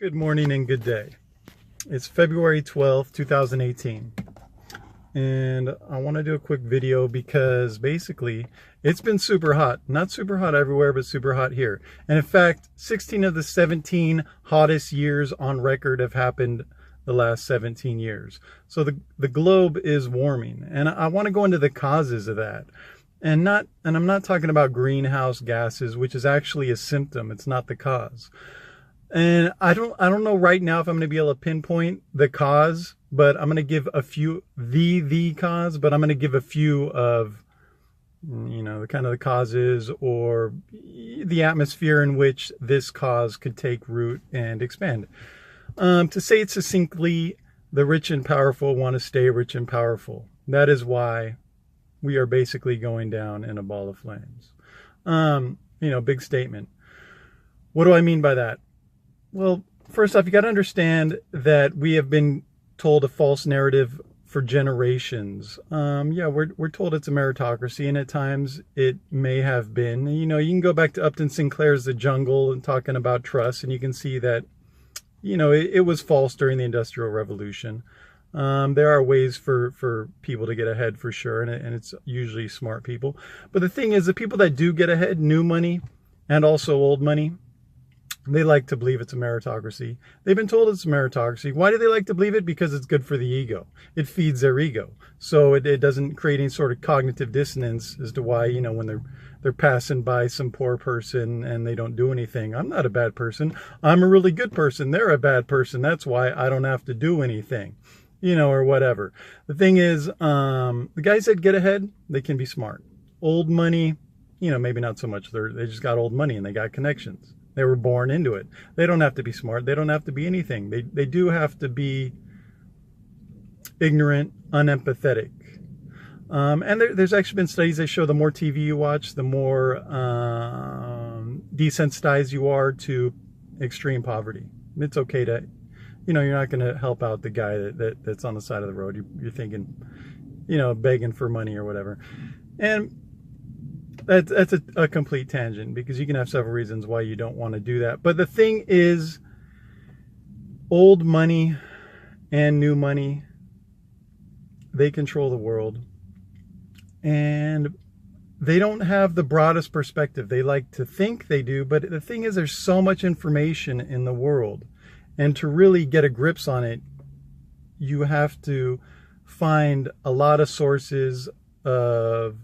Good morning and good day. It's February 12th, 2018. And I want to do a quick video because basically it's been super hot. Not super hot everywhere, but super hot here. And in fact, 16 of the 17 hottest years on record have happened the last 17 years. So the globe is warming. And I want to go into the causes of that. And I'm not talking about greenhouse gases, which is actually a symptom. It's not the cause. And I don't know right now if I'm going to be able to pinpoint the cause, but I'm going to give a few, the cause, but I'm going to give a few of, the kind of the causes or the atmosphere in which this cause could take root and expand. To say it succinctly, the rich and powerful want to stay rich and powerful. That is why we are basically going down in a ball of flames. Big statement. What do I mean by that? Well, first off, you got to understand that we have been told a false narrative for generations. We're told it's a meritocracy, and at times it may have been. You can go back to Upton Sinclair's The Jungle and talking about trust, and you can see that, it was false during the Industrial Revolution. There are ways for people to get ahead for sure, and it's usually smart people. But the thing is, the people that do get ahead, new money and also old money, they like to believe it's a meritocracy. They've been told it's a meritocracy. Why do they like to believe it? Because it's good for the ego. It feeds their ego. So it doesn't create any sort of cognitive dissonance as to why, when they're passing by some poor person and they don't do anything. I'm not a bad person. I'm a really good person. They're a bad person. That's why I don't have to do anything, or whatever. The thing is, the guys that get ahead, they can be smart. Old money, maybe not so much. They just got old money and they got connections. They were born into it. They don't have to be smart. They don't have to be anything. They do have to be ignorant, unempathetic. And there's actually been studies that show the more TV you watch, the more desensitized you are to extreme poverty. It's okay to, you're not going to help out the guy that's on the side of the road. You're thinking, begging for money or whatever. And that's a complete tangent, because you can have several reasons why you don't want to do that. But the thing is, old money and new money, they control the world. And they don't have the broadest perspective. They like to think they do, but the thing is, there's so much information in the world. And to really get a grips on it, you have to find a lot of sources of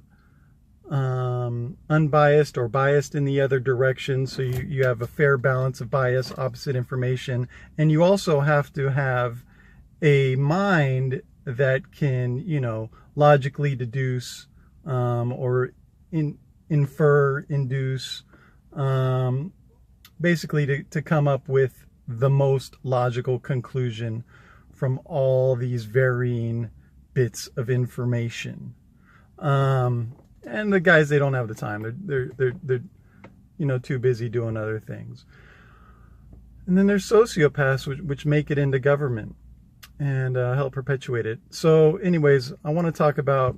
unbiased or biased in the other direction, so you have a fair balance of bias, opposite information. And you also have to have a mind that can, logically deduce or infer, induce, basically to come up with the most logical conclusion from all these varying bits of information. And the guys, they don't have the time. They're too busy doing other things. And then there's sociopaths, which make it into government and help perpetuate it. So anyways, I want to talk about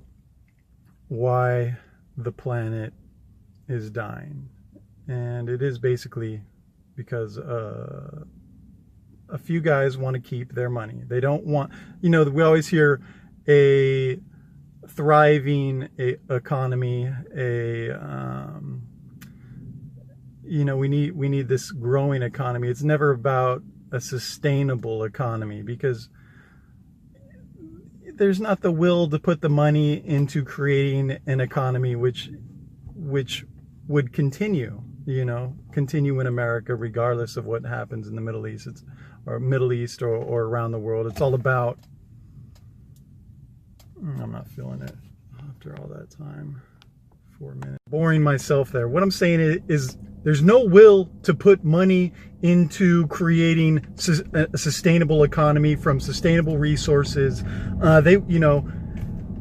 why the planet is dying. And it is basically because a few guys want to keep their money. They don't want, we always hear a thriving economy, we need this growing economy. It's never about a sustainable economy, because there's not the will to put the money into creating an economy which would continue in America regardless of what happens in the Middle East. Or around the world. It's all about, I'm not feeling it after all that time. 4 minutes. Boring myself there. What I'm saying is there's no will to put money into creating a sustainable economy from sustainable resources. The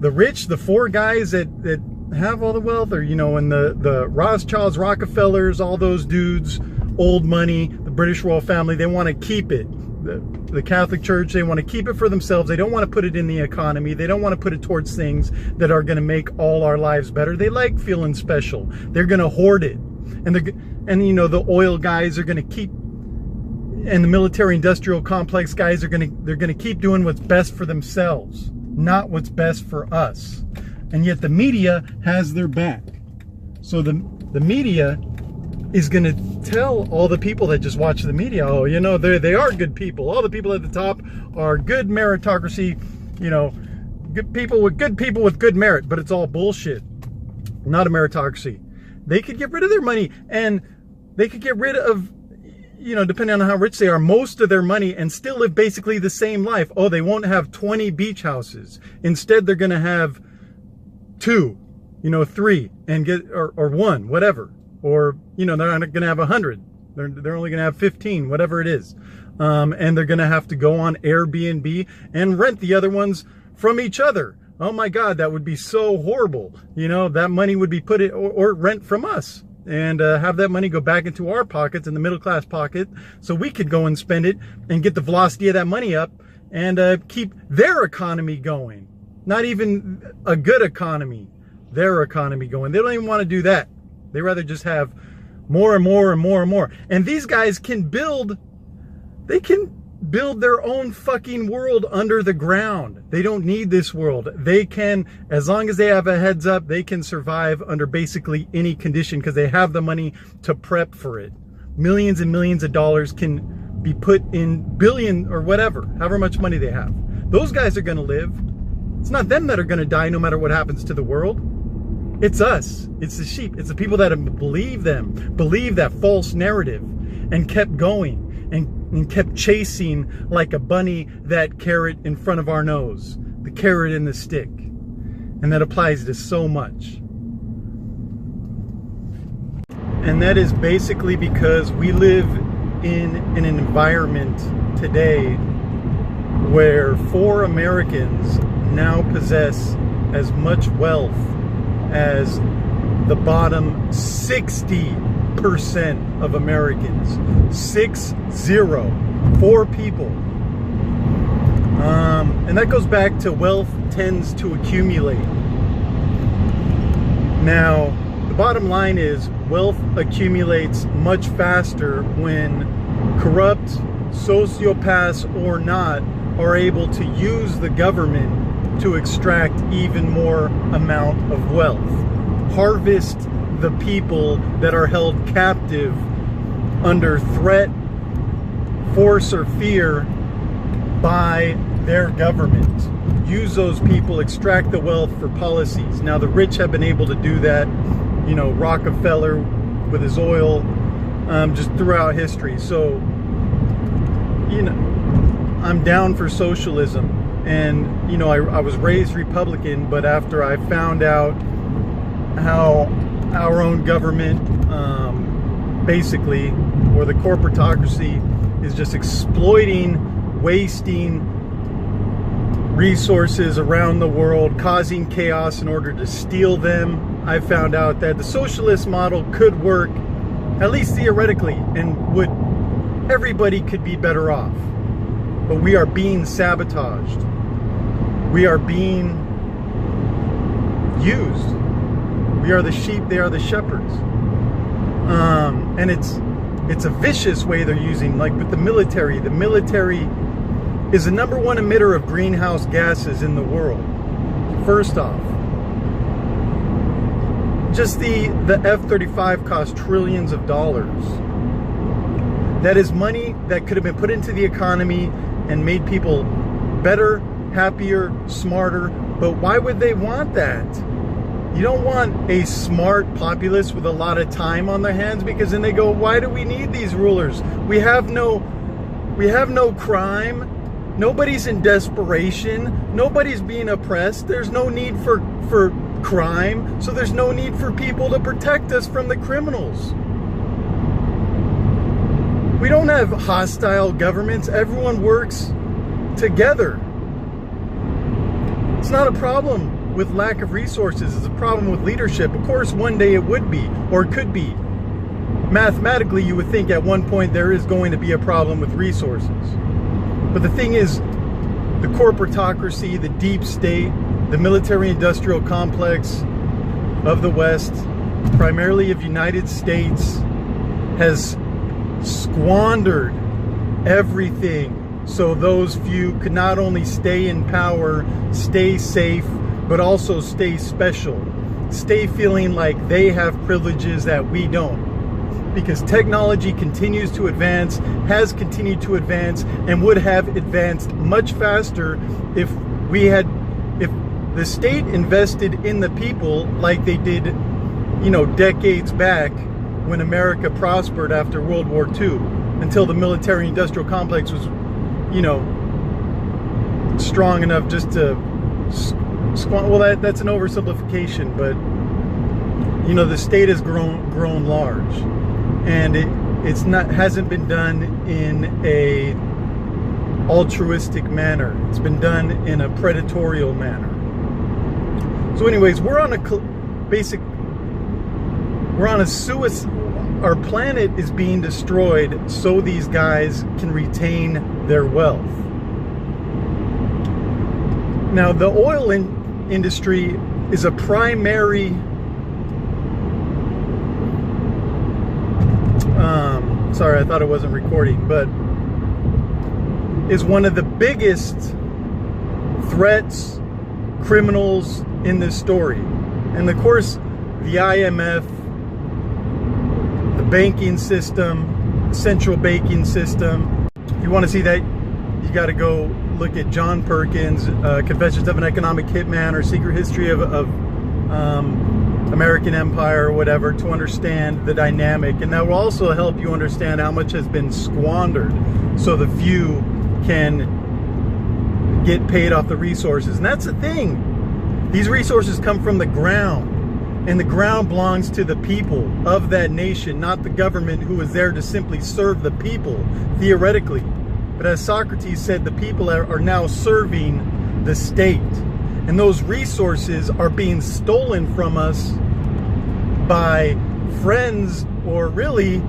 rich, the four guys that have all the wealth, or, and the Rothschilds, Rockefellers, all those dudes, old money, the British royal family, they want to keep it. The Catholic Church, they want to keep it for themselves. They don't want to put it in the economy. They don't want to put it towards things that are going to make all our lives better. They like feeling special. They're going to hoard it. And the oil guys are going to keep and the military-industrial complex guys they're gonna keep doing what's best for themselves, not what's best for us. And yet the media has their back. So the media is gonna tell all the people that just watch the media, oh, you know, they are good people. All the people at the top are good meritocracy, you know, good people with good merit, but it's all bullshit. Not a meritocracy. They could get rid of their money, and they could get rid of, you know, depending on how rich they are, most of their money, and still live basically the same life. Oh, they won't have 20 beach houses. Instead, they're going to have 2, you know, 3, and get, or 1, whatever. Or, you know, they're not going to have 100. They're only going to have 15, whatever it is. And they're going to have to go on Airbnb and rent the other ones from each other. Oh my God, that would be so horrible. You know, that money would be put in, or rent from us, and have that money go back into our pockets, in the middle class pocket, so we could go and spend it and get the velocity of that money up and keep their economy going. Not even a good economy, their economy going. They don't even want to do that. They rather just have more and more and more and more. And these guys can build, they can build their own fucking world under the ground. They don't need this world. They can, as long as they have a heads up, they can survive under basically any condition because they have the money to prep for it. Millions and millions of dollars can be put in, billion or whatever, however much money they have. Those guys are going to live. It's not them that are going to die no matter what happens to the world. It's us. It's the sheep. It's the people that believe that false narrative and kept going and kept chasing like a bunny that carrot in front of our nose, the carrot and the stick. And that applies to so much. And that is basically because we live in an environment today where 4 Americans now possess as much wealth as the bottom 60% of Americans. 4 people. And that goes back to wealth tends to accumulate. Now, the bottom line is wealth accumulates much faster when corrupt, sociopaths or not, are able to use the government to extract even more amount of wealth. Harvest the people that are held captive under threat, force, or fear by their government. Use those people, extract the wealth for policies. Now the rich have been able to do that, you know, Rockefeller with his oil, just throughout history. So, you know, I'm down for socialism. And, you know, I was raised Republican, but after I found out how our own government, basically, or the corporatocracy, is just exploiting, wasting resources around the world, causing chaos in order to steal them, I found out that the socialist model could work, at least theoretically, and everybody could be better off. But we are being sabotaged. We are being used. We are the sheep, they are the shepherds. And it's a vicious way they're using, like with the military. The military is the #1 emitter of greenhouse gases in the world. First off, just the F-35 cost trillions of dollars. That is money that could have been put into the economy and made people better, happier, smarter. But why would they want that? You don't want a smart populace with a lot of time on their hands, because then they go, why do we need these rulers? We have no crime. Nobody's in desperation. Nobody's being oppressed. There's no need for crime. So there's no need for people to protect us from the criminals. We don't have hostile governments. Everyone works together. It's not a problem with lack of resources. It's a problem with leadership. Of course, one day it would be, or it could be. Mathematically, you would think at one point there is going to be a problem with resources. But the thing is, the corporatocracy, the deep state, the military-industrial complex of the West, primarily of United States, has squandered everything so those few could not only stay in power, stay safe, but also stay special. Stay feeling like they have privileges that we don't. Because technology continues to advance, has continued to advance, and would have advanced much faster if the state invested in the people like they did, you know, decades back when America prospered after World War II, until the military-industrial complex was, you know, strong enough just to well, that's an oversimplification, but you know, the state has grown large, and hasn't been done in a altruistic manner. It's been done in a predatorial manner. So anyways, we're on a suicide. Our planet is being destroyed so these guys can retain their wealth. Now, the oil industry is a primary sorry, I thought it wasn't recording, but is one of the biggest threats, criminals in this story. And of course, the IMF, the banking system, central banking system. If you want to see that, you got to go look at John Perkins' Confessions of an Economic Hitman, or Secret History of American Empire, or whatever, to understand the dynamic. And that will also help you understand how much has been squandered so the few can get paid off the resources. And that's the thing. These resources come from the ground, and the ground belongs to the people of that nation, not the government, who is there to simply serve the people, theoretically. But as Socrates said, the people are now serving the state. And those resources are being stolen from us by friends, or really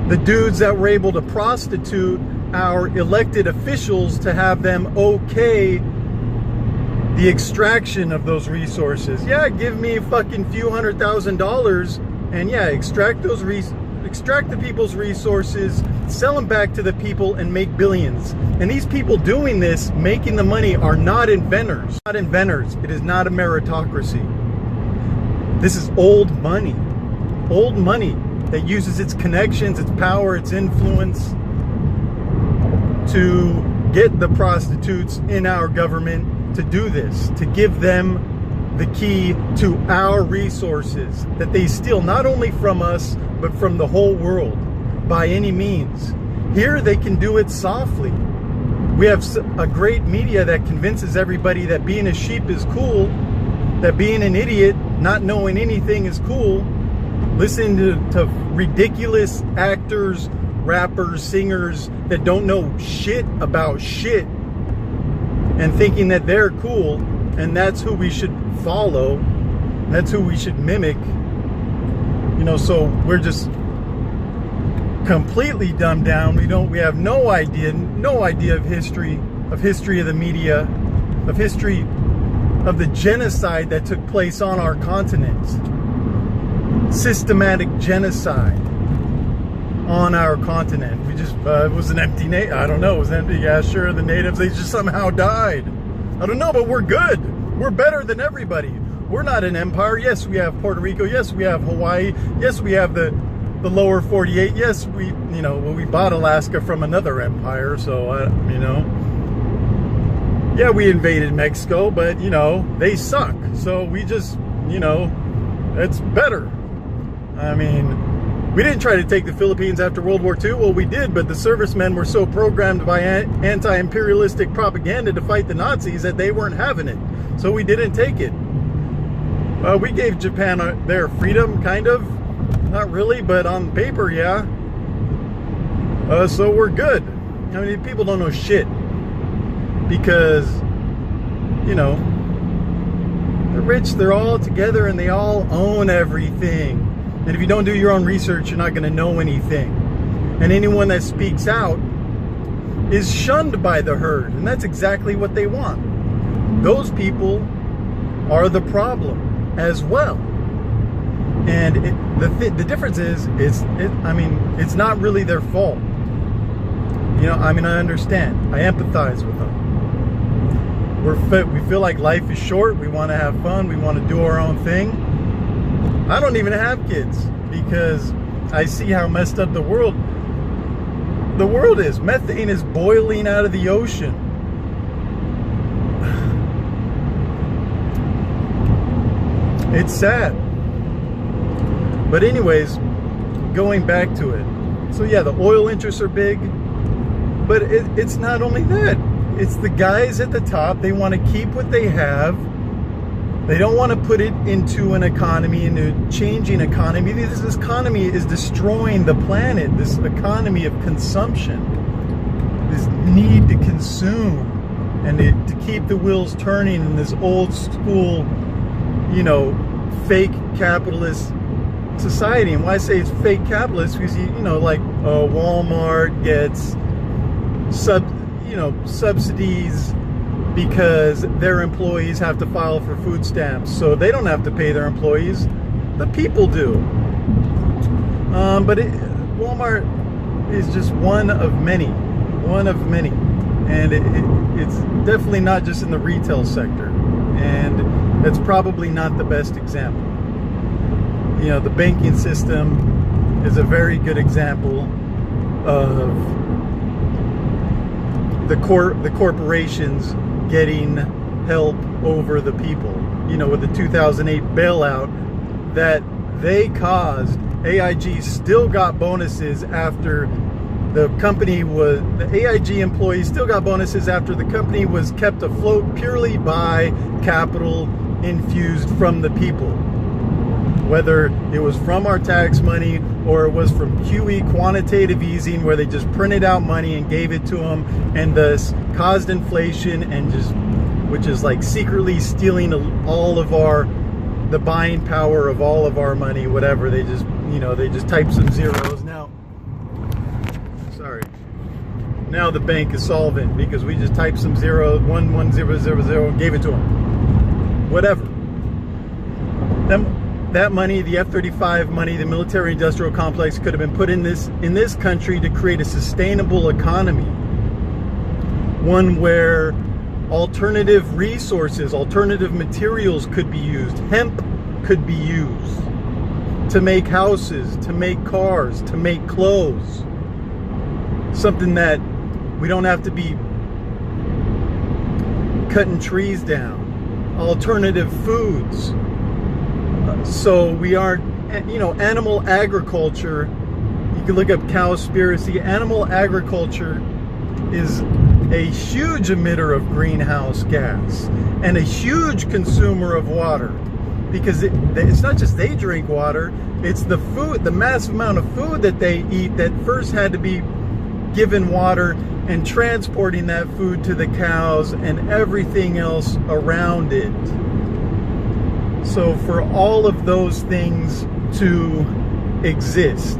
the dudes that were able to prostitute our elected officials to have them okay the extraction of those resources. Yeah, give me a fucking few $100,000 and yeah, extract the people's resources, sell them back to the people, and make billions. And these people doing this, making the money, are not inventors. Not inventors. It is not a meritocracy. This is old money. Old money that uses its connections, its power, its influence to get the prostitutes in our government to do this, to give them the key to our resources that they steal, not only from us, but from the whole world, by any means. Here they can do it softly. We have a great media that convinces everybody that being a sheep is cool, that being an idiot, not knowing anything is cool. Listening to ridiculous actors, rappers, singers that don't know shit about shit, and thinking that they're cool, and that's who we should follow, that's who we should mimic. You know, so we're just completely dumbed down. We have no idea of history of the media, of history of the genocide that took place on our continent. Systematic genocide on our continent. We just, it was an empty I don't know, it was empty. Yeah, sure, the natives, they just somehow died. I don't know, but we're good. We're better than everybody. We're not an empire. Yes, we have Puerto Rico. Yes, we have Hawaii. Yes, we have the lower 48. Yes, we bought Alaska from another empire, so, yeah, we invaded Mexico, but, they suck. So we just, it's better. I mean, we didn't try to take the Philippines after World War II. Well, we did, but the servicemen were so programmed by anti-imperialistic propaganda to fight the Nazis that they weren't having it. So we didn't take it. We gave Japan their freedom, kind of. Not really, but on paper, yeah. So we're good. I mean, people don't know shit. Because, they're rich, they're all together, and they all own everything. And if you don't do your own research, you're not going to know anything. And anyone that speaks out is shunned by the herd. And that's exactly what they want. Those people are the problem as well. And the difference is, it's not really their fault. You know, I mean, I understand. I empathize with them. We feel like life is short. We want to have fun. We want to do our own thing. I don't even have kids because I see how messed up the world is. Methane is boiling out of the ocean. It's sad. But anyways, going back to it. So yeah, the oil interests are big, but it's not only that. It's the guys at the top. They want to keep what they have. They don't want to put it into an economy, into a changing economy. This economy is destroying the planet. This economy of consumption, this need to consume and to keep the wheels turning in this old school, you know, fake capitalist society. And why I say it's fake capitalist, because you know, like Walmart gets subsidies because their employees have to file for food stamps, so they don't have to pay their employees. The people do. But Walmart is just one of many, and it's definitely not just in the retail sector, and it's probably not the best example. You know, the banking system is a very good example of the corporations getting help over the people. You know, with the 2008 bailout that they caused, AIG still got bonuses after the AIG employees still got bonuses after the company was kept afloat purely by capital infused from the people. Whether it was from our tax money or it was from QE, quantitative easing, where they just printed out money and gave it to them, and thus caused inflation, and just, which is like secretly stealing all of the buying power of all of our money, whatever. They just, you know, they just type some zeros. Now the bank is solvent because we just typed some zeros, 11000, and gave it to them. Whatever. That money, the F-35 money, the military-industrial complex, could have been put in this country to create a sustainable economy, one where alternative resources, alternative materials could be used. Hemp could be used to make houses, to make cars, to make clothes. Something that we don't have to be cutting trees down. Alternative foods. So we aren't, you know, animal agriculture. You can look up Cowspiracy. Animal agriculture is a huge emitter of greenhouse gas and a huge consumer of water, because it's not just they drink water, it's the food, the massive amount of food that they eat that first had to be given water, and transporting that food to the cows and everything else around it. So for all of those things to exist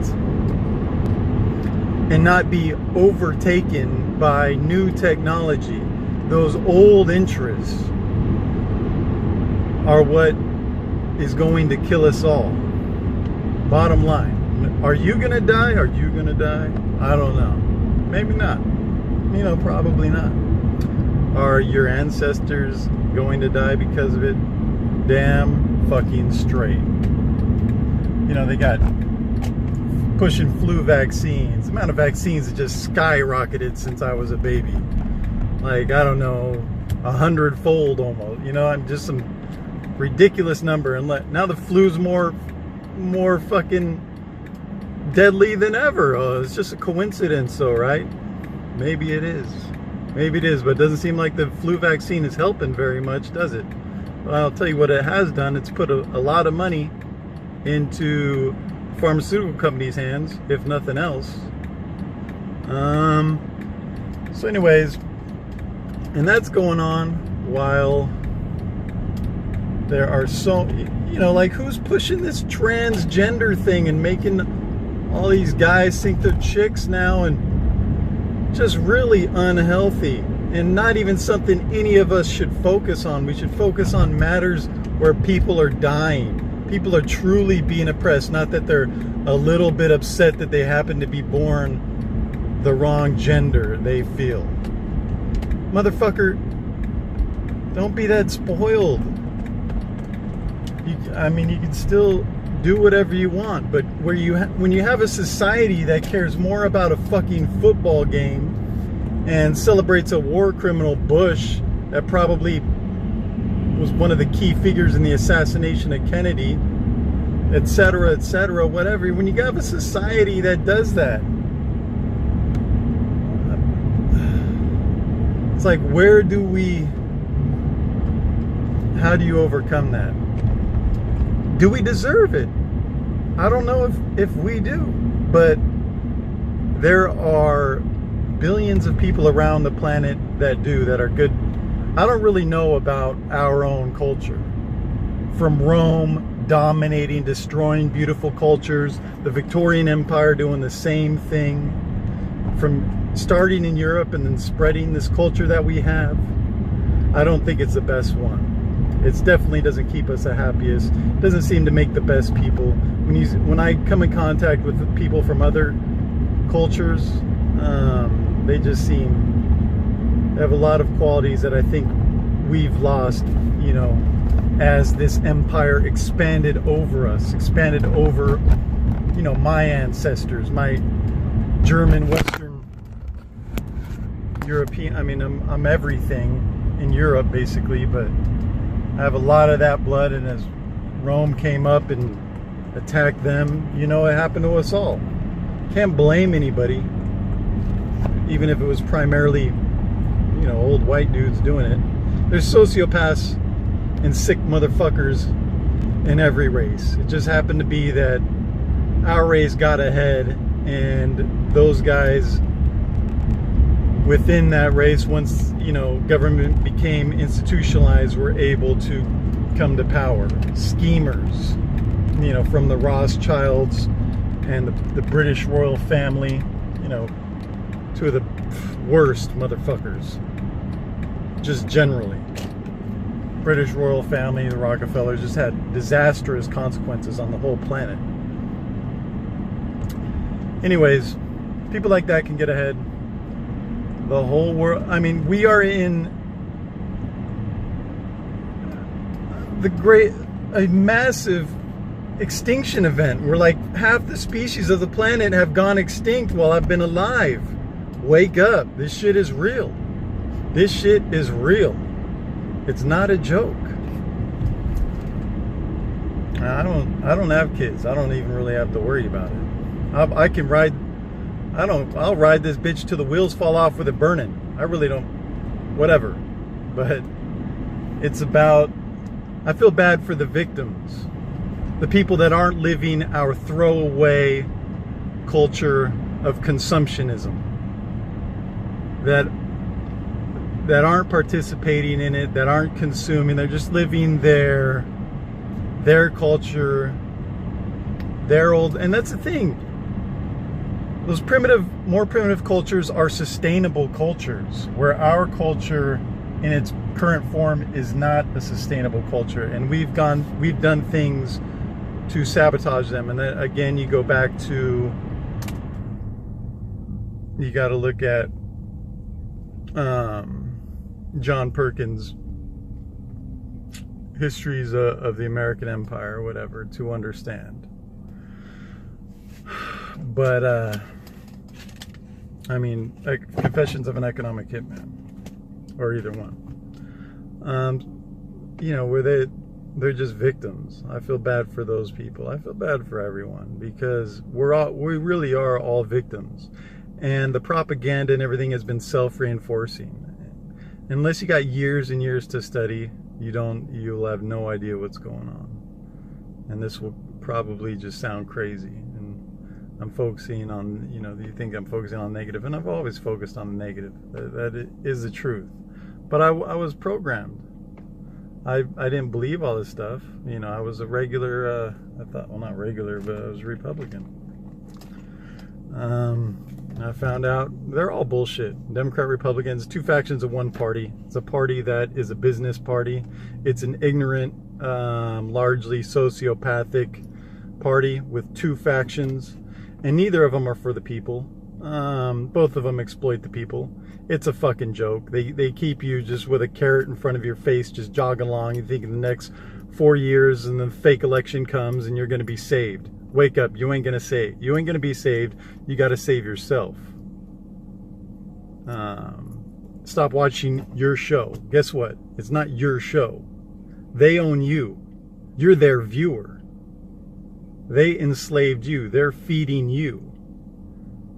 and not be overtaken by new technology, those old interests are what is going to kill us all. Bottom line. Are you going to die? Are you going to die? I don't know. Maybe not. You know, probably not. Are your ancestors going to die because of it? Damn fucking straight. You know, they got pushing flu vaccines. The amount of vaccines that just skyrocketed since I was a baby. Like, I don't know, 100-fold almost. You know, I'm just some ridiculous number. And now the flu's more fucking deadly than ever. Oh, it's just a coincidence, though, right? Maybe it is. Maybe it is, but it doesn't seem like the flu vaccine is helping very much, does it? Well, I'll tell you what it has done. It's put a lot of money into pharmaceutical companies' hands, if nothing else. So anyways, and that's going on while there are so, you know, like, who's pushing this transgender thing and making all these guys think they're chicks now, and just really unhealthy, and not even something any of us should focus on. We should focus on matters where people are dying. People are truly being oppressed, not that they're a little bit upset that they happen to be born the wrong gender they feel. Motherfucker, don't be that spoiled. I mean, you can still do whatever you want, but when you have a society that cares more about a fucking football game and celebrates a war criminal Bush that probably was one of the key figures in the assassination of Kennedy, etc., whatever. When you have a society that does that, it's like, how do you overcome that? Do we deserve it? I don't know if we do, but there are billions of people around the planet that are good. I don't really know about our own culture. From Rome dominating, destroying beautiful cultures, the Victorian Empire doing the same thing, from starting in Europe and then spreading this culture that we have. I don't think it's the best one. It definitely doesn't keep us the happiest. It doesn't seem to make the best people. When I come in contact with people from other cultures, they just have a lot of qualities that I think we've lost, as this empire expanded over us, expanded over, my ancestors, my German, Western, European. I mean, I'm everything in Europe basically, but I have a lot of that blood, and as Rome came up and attacked them, it happened to us all. Can't blame anybody, even if it was primarily, old white dudes doing it. There's sociopaths and sick motherfuckers in every race. It just happened to be that our race got ahead, and those guys within that race, once government became institutionalized, were able to come to power. Schemers, from the Rothschilds and the British royal family, two of the worst motherfuckers, just generally. British royal family, the Rockefellers, just had disastrous consequences on the whole planet. Anyways, people like that can get ahead. The whole world, I mean, we are in a massive extinction event. We're like, half the species of the planet have gone extinct while I've been alive. Wake up. This shit is real. This shit is real. It's not a joke. I don't have kids. I don't even really have to worry about it. I can ride. I'll ride this bitch till the wheels fall off with it burning. I really don't, whatever. But it's about, I feel bad for the victims. The people that aren't living our throwaway culture of consumptionism. That aren't participating in it, that aren't consuming. They're just living their culture, their old, and that's the thing. Those more primitive cultures are sustainable cultures, where our culture in its current form is not a sustainable culture, and we've done things to sabotage them. And then again, you go back to, you got to look at John Perkins' histories of the American Empire or whatever to understand. But I mean, Confessions of an Economic Hitman, or either one. Where they're just victims. I feel bad for those people. I feel bad for everyone, because we really are all victims, and the propaganda and everything has been self-reinforcing. Unless you got years and years to study, you'll have no idea what's going on. And this will probably just sound crazy. And I'm focusing on, you think I'm focusing on negative, and I've always focused on the negative. That is the truth. But I was programmed. I didn't believe all this stuff. I was a regular, not regular, but I was Republican. I found out they're all bullshit. Democrat, Republicans, two factions of one party. It's a party that is a business party. It's an ignorant, largely sociopathic party with two factions, and neither of them are for the people. Both of them exploit the people. It's a fucking joke. They keep you just with a carrot in front of your face, just jogging along. You think in the next 4 years and the fake election comes and you're going to be saved. Wake up. You ain't going to save. You ain't going to be saved. You got to save yourself. Stop watching your show. Guess what? It's not your show. They own you. You're their viewer. They enslaved you. They're feeding you.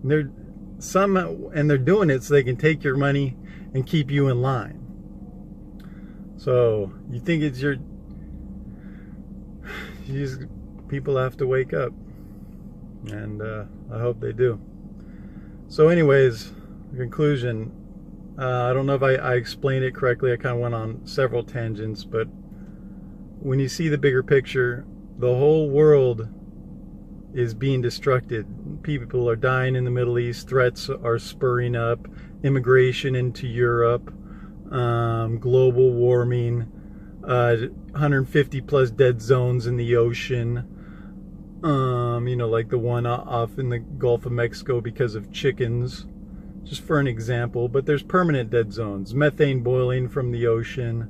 They're doing it so they can take your money and keep you in line. So you think it's people have to wake up, and I hope they do. So anyways, the conclusion, I don't know if I explained it correctly. I kind of went on several tangents, but when you see the bigger picture, the whole world is being destructed. People are dying in the Middle East. Threats are spurring up. Immigration into Europe. Global warming. 150 plus dead zones in the ocean. Like the one off in the Gulf of Mexico because of chickens. Just for an example. But there's permanent dead zones. Methane boiling from the ocean.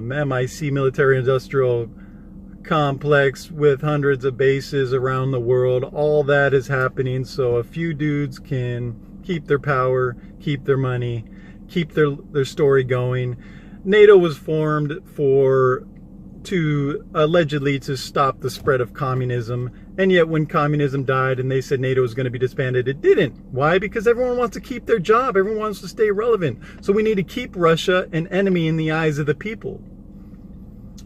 MIC, military industrial complex with hundreds of bases around the world. All that is happening so a few dudes can keep their power, keep their money, keep their story going. NATO was formed allegedly to stop the spread of communism, and yet when communism died and they said NATO was going to be disbanded, it didn't. Why? Because everyone wants to keep their job. Everyone wants to stay relevant. So we need to keep Russia an enemy in the eyes of the people,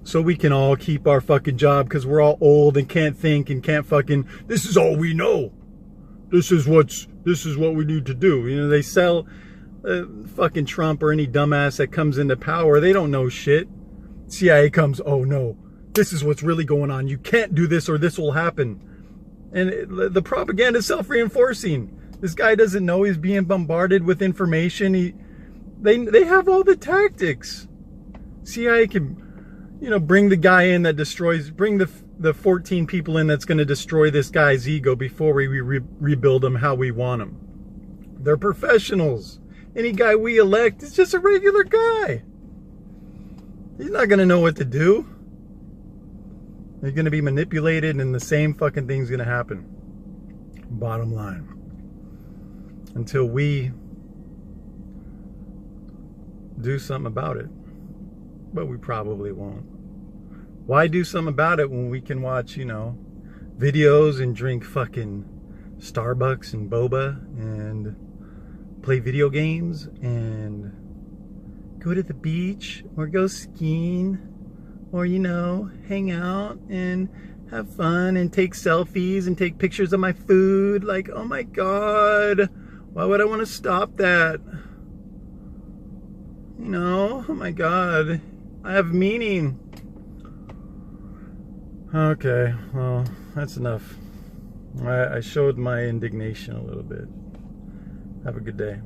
so we can all keep our fucking job, because we're all old and can't think and can't fucking, this is all we know. This is what we need to do. They sell fucking Trump or any dumbass that comes into power. They don't know shit. CIA comes, oh no, this is what's really going on. You can't do this or this will happen. And the propaganda is self-reinforcing. This guy doesn't know he's being bombarded with information. They have all the tactics. CIA can, bring the guy in that bring the 14 people in that's going to destroy this guy's ego before we rebuild him how we want him. They're professionals. Any guy we elect is just a regular guy. He's not going to know what to do. He's going to be manipulated, and the same fucking thing's going to happen. Bottom line. Until we do something about it. But we probably won't. Why do something about it when we can watch, videos and drink fucking Starbucks and boba and play video games and go to the beach or go skiing or, hang out and have fun and take selfies and take pictures of my food? Like, oh my God, why would I want to stop that? Oh my God, I have meaning. Okay, well, that's enough. I showed my indignation a little bit. Have a good day.